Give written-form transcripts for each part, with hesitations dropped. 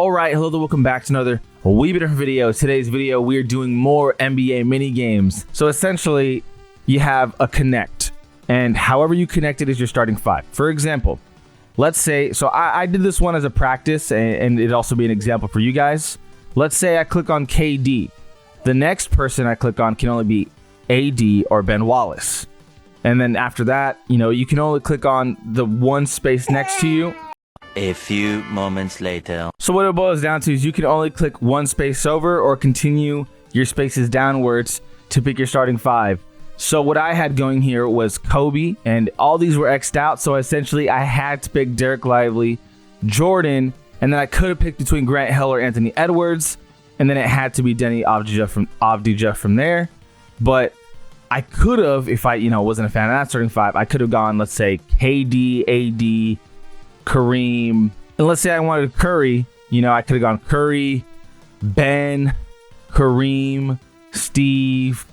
All right, hello there, welcome back to another wee bit different video. Today's video, we're doing more NBA mini games. So essentially, you have a connect, and however you connect it is your starting five. For example, let's say, so I did this one as a practice, and it'd also be an example for you guys. Let's say I click on KD. The next person I click on can only be AD or Ben Wallace. And then after that, you can only click on the one space next to you. A few moments later. So what it boils down to is you can only click one space over or continue your spaces downwards to pick your starting five. So what I had going here was Kobe, and all these were X'd out. So essentially I had to pick Derek Lively, Jordan, and then I could have picked between Grant Hill or Anthony Edwards. And then it had to be Denny Avdija from there. But I could have, if I wasn't a fan of that starting five, I could have gone, let's say, KD, AD, Kareem, and let's say I wanted Curry, I could have gone Curry, Ben, Kareem, Steve,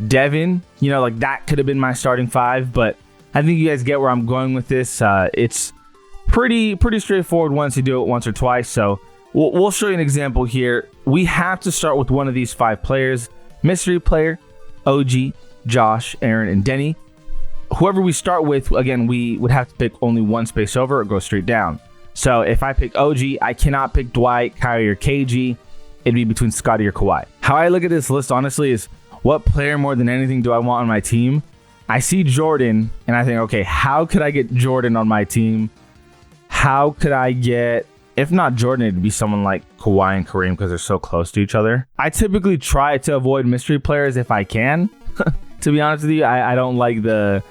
Devin, like that could have been my starting five. But I think you guys get where I'm going with this. It's pretty straightforward once you do it once or twice. So we'll show you an example here. We have to start with one of these five players: mystery player, OG, Josh, Aaron, and Denny. Whoever we start with, again, we would have to pick only one space over or go straight down. So if I pick OG, I cannot pick Dwight, Kyrie, or KG. It'd be between Scottie or Kawhi. How I look at this list, honestly, is what player more than anything do I want on my team? I see Jordan, and I think, okay, how could I get Jordan on my team? How could I get, if not Jordan, it'd be someone like Kawhi and Kareem because they're so close to each other. I typically try to avoid mystery players if I can. To be honest with you, I don't like the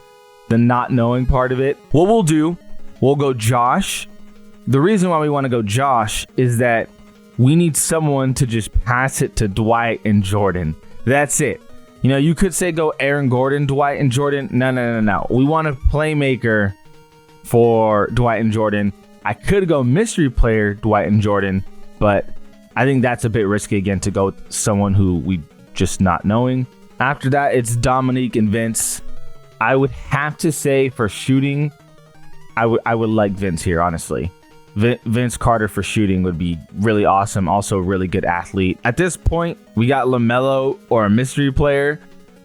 not knowing part of it. What we'll do, we'll go Josh. The reason why we want to go Josh is that we need someone to just pass it to Dwight and Jordan. That's it. You could say go Aaron Gordon, Dwight, and Jordan. No. We want a playmaker for Dwight and Jordan. I could go mystery player, Dwight and Jordan, but I think that's a bit risky again to go with someone who we just not knowing. After that, it's Dominique and Vince. I would have to say for shooting, I would like Vince here, honestly. Vince Carter for shooting would be really awesome. Also a really good athlete. At this point, we got LaMelo or a mystery player.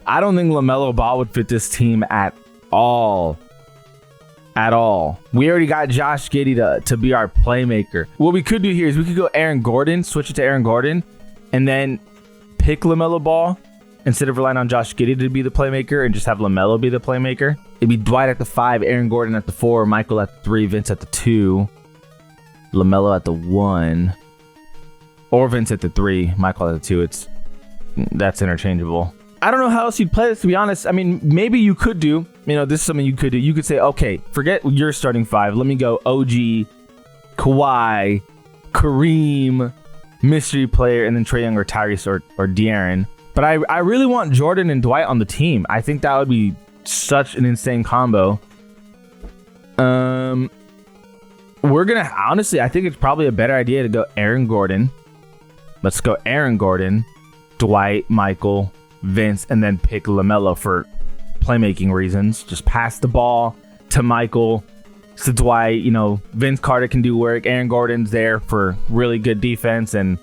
I don't think LaMelo Ball would fit this team at all. At all. We already got Josh Giddey to be our playmaker. What we could do here is we could go Aaron Gordon, switch it to Aaron Gordon, and then pick LaMelo Ball. Instead of relying on Josh Giddey to be the playmaker and just have LaMelo be the playmaker. It'd be Dwight at the 5, Aaron Gordon at the 4, Michael at the 3, Vince at the 2, LaMelo at the 1, or Vince at the 3, Michael at the 2. That's interchangeable. I don't know how else you'd play this, to be honest. I mean, maybe you could do, this is something you could do. You could say, okay, forget your starting 5. Let me go OG, Kawhi, Kareem, mystery player, and then Trae Young or Tyrese or De'Aaron. But I really want Jordan and Dwight on the team. I think that would be such an insane combo. We're gonna, honestly, I think it's probably a better idea to go Aaron Gordon. Let's go Aaron Gordon, Dwight, Michael, Vince, and then pick LaMelo for playmaking reasons. Just pass the ball to Michael, to Dwight. Vince Carter can do work. Aaron Gordon's there for really good defense and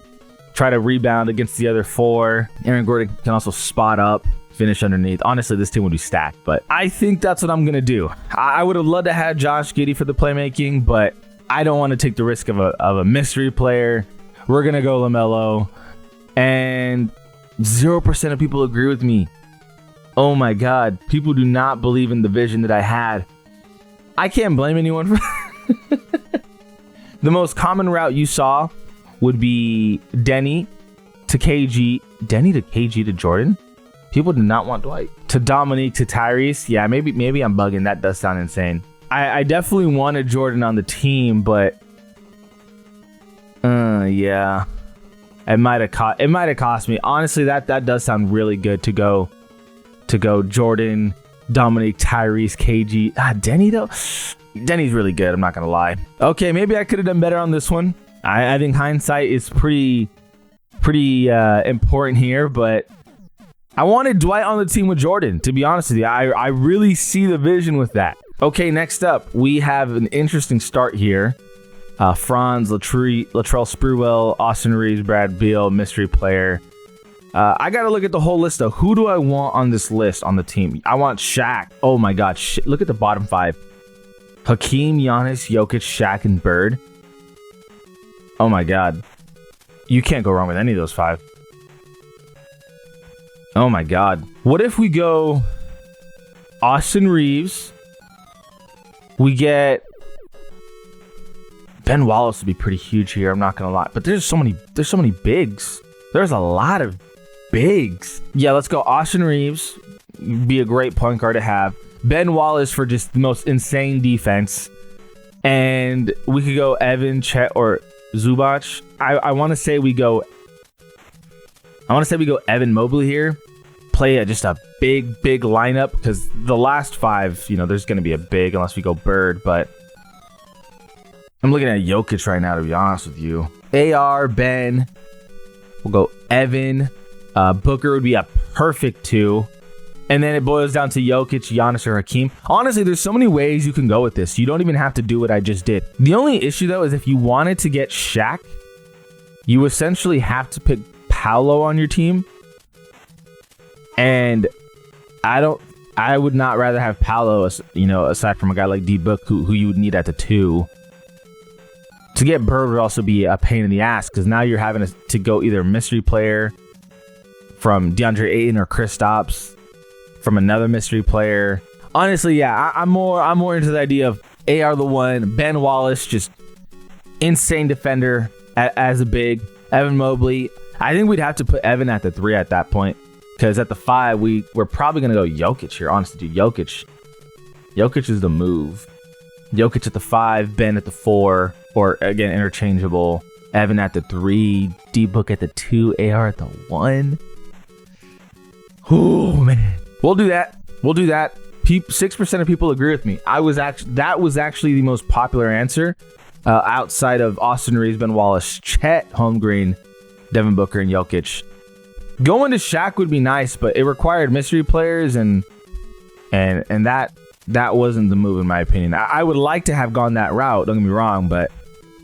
try to rebound against the other 4. Aaron Gordon can also spot up, finish underneath. Honestly, this team would be stacked, but I think that's what I'm going to do. I would have loved to have Josh Giddey for the playmaking, but I don't want to take the risk of a mystery player. We're going to go LaMelo, and 0% of people agree with me. Oh my God. People do not believe in the vision that I had. I can't blame anyone for The most common route you saw would be Denny to KG. Denny to KG to Jordan? People did not want Dwight. To Dominique to Tyrese? Yeah, maybe I'm bugging. That does sound insane. I definitely wanted Jordan on the team, but yeah. It might have cost me. Honestly, that does sound really good to go Jordan, Dominique, Tyrese, KG. Denny though? Denny's really good, I'm not gonna lie. Okay, maybe I could have done better on this one. I think hindsight is pretty important here, but I wanted Dwight on the team with Jordan, to be honest with you. I really see the vision with that. Okay, next up, we have an interesting start here. Franz, Latrell Sprewell, Austin Reeves, Brad Beal, mystery player. I got to look at the whole list, though. Who do I want on this list on the team? I want Shaq. Oh, my God. Look at the bottom 5. Hakeem, Giannis, Jokic, Shaq, and Bird. Oh, my God. You can't go wrong with any of those 5. Oh, my God. What if we go Austin Reeves? We get... Ben Wallace would be pretty huge here. I'm not going to lie. But there's so many bigs. There's a lot of bigs. Yeah, let's go Austin Reeves. Be a great point guard to have. Ben Wallace for just the most insane defense. And we could go Evan, Chet, or Zubac. I want to say we go Evan Mobley here. Play just a big lineup, because the last 5, there's going to be a big unless we go Bird, but I'm looking at Jokic right now, to be honest with you. AR, Ben. We'll go Evan. Booker would be a perfect 2. And then it boils down to Jokic, Giannis, or Hakeem. Honestly, there's so many ways you can go with this. You don't even have to do what I just did. The only issue, though, is if you wanted to get Shaq, you essentially have to pick Paolo on your team. And I would not rather have Paolo, aside from a guy like D-Book, who you would need at the 2. To get Bird would also be a pain in the ass, because now you're having to go either mystery player from DeAndre Ayton or Kristaps, from another mystery player. Honestly, yeah, I'm more into the idea of AR the 1, Ben Wallace, just insane defender as a big, Evan Mobley. I think we'd have to put Evan at the 3 at that point, because at the 5 we're probably gonna go Jokic here. Honestly, dude, Jokic is the move. Jokic at the 5, Ben at the 4. Or, again, interchangeable. Evan at the 3. D-Book at the 2. AR at the 1. Oh, man. We'll do that. 6% of people agree with me. That was actually the most popular answer outside of Austin Reeves, Ben Wallace, Chet Holmgren, Devin Booker, and Jokic. Going to Shaq would be nice, but it required mystery players, and that wasn't the move, in my opinion. I would like to have gone that route, don't get me wrong, but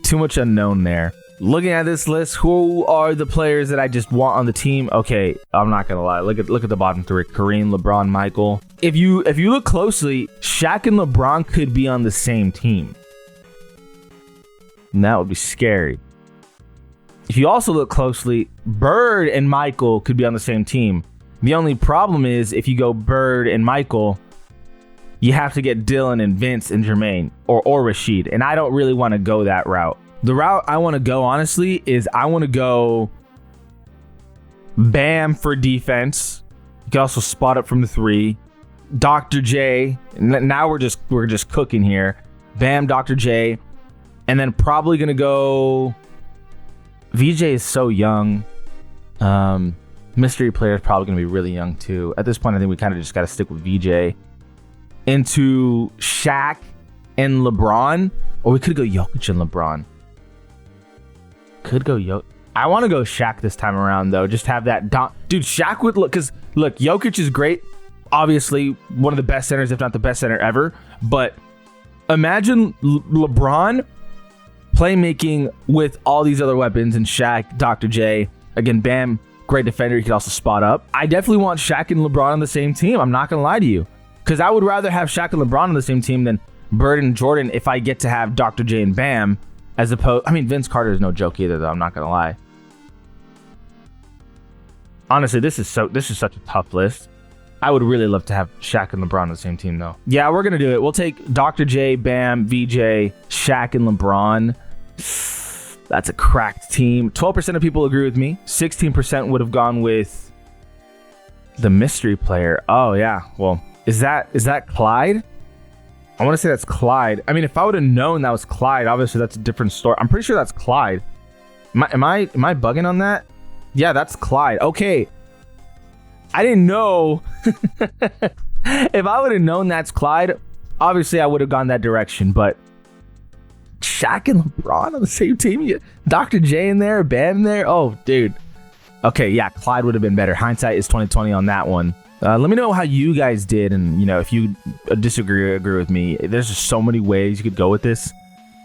too much unknown there. Looking at this list, who are the players that I just want on the team? Okay, I'm not gonna lie. Look at the bottom 3: Kareem, LeBron, Michael. If you look closely, Shaq and LeBron could be on the same team, and that would be scary. If you also look closely, Bird and Michael could be on the same team. The only problem is, if you go Bird and Michael, you have to get Dylan and Vince and Jermaine or Rashid. And I don't really want to go that route. The route I want to go, honestly, is I want to go Bam for defense. You can also spot up from the 3. Dr. J. Now we're just cooking here. Bam, Dr. J. And then probably going to go... VJ is so young. Mystery player is probably going to be really young too. At this point, I think we kind of just got to stick with VJ. Into Shaq and LeBron, or we could go Jokic and LeBron. I want to go Shaq this time around, though. Just have that dude. Shaq would look, because look, Jokic is great, obviously one of the best centers, if not the best center ever. But imagine LeBron playmaking with all these other weapons, and Shaq, Dr. J, again, Bam, great defender. He could also spot up. I definitely want Shaq and LeBron on the same team. I'm not gonna lie to you. Because I would rather have Shaq and LeBron on the same team than Bird and Jordan if I get to have Dr. J and Bam, as opposed... I mean, Vince Carter is no joke either, though. I'm not going to lie. Honestly, this is such a tough list. I would really love to have Shaq and LeBron on the same team, though. Yeah, we're going to do it. We'll take Dr. J, Bam, VJ, Shaq, and LeBron. That's a cracked team. 12% of people agree with me. 16% would have gone with the mystery player. Oh, yeah. Well... Is that Clyde? I want to say that's Clyde. I mean, if I would have known that was Clyde, obviously that's a different story. I'm pretty sure that's Clyde. Am I bugging on that? Yeah, that's Clyde. Okay. I didn't know. If I would have known that's Clyde, obviously I would have gone that direction. But Shaq and LeBron on the same team? Dr. J in there, Bam in there? Oh, dude. Okay, yeah, Clyde would have been better. Hindsight is 20/20 on that one. Let me know how you guys did, and if you disagree or agree with me. There's just so many ways you could go with this.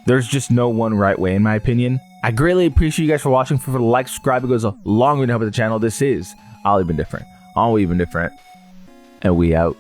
There's just no one right way, in my opinion. I greatly appreciate you guys for watching. For the like, subscribe, it goes a long way to help the channel. This is I'll Even Different. All Even Different. And we out.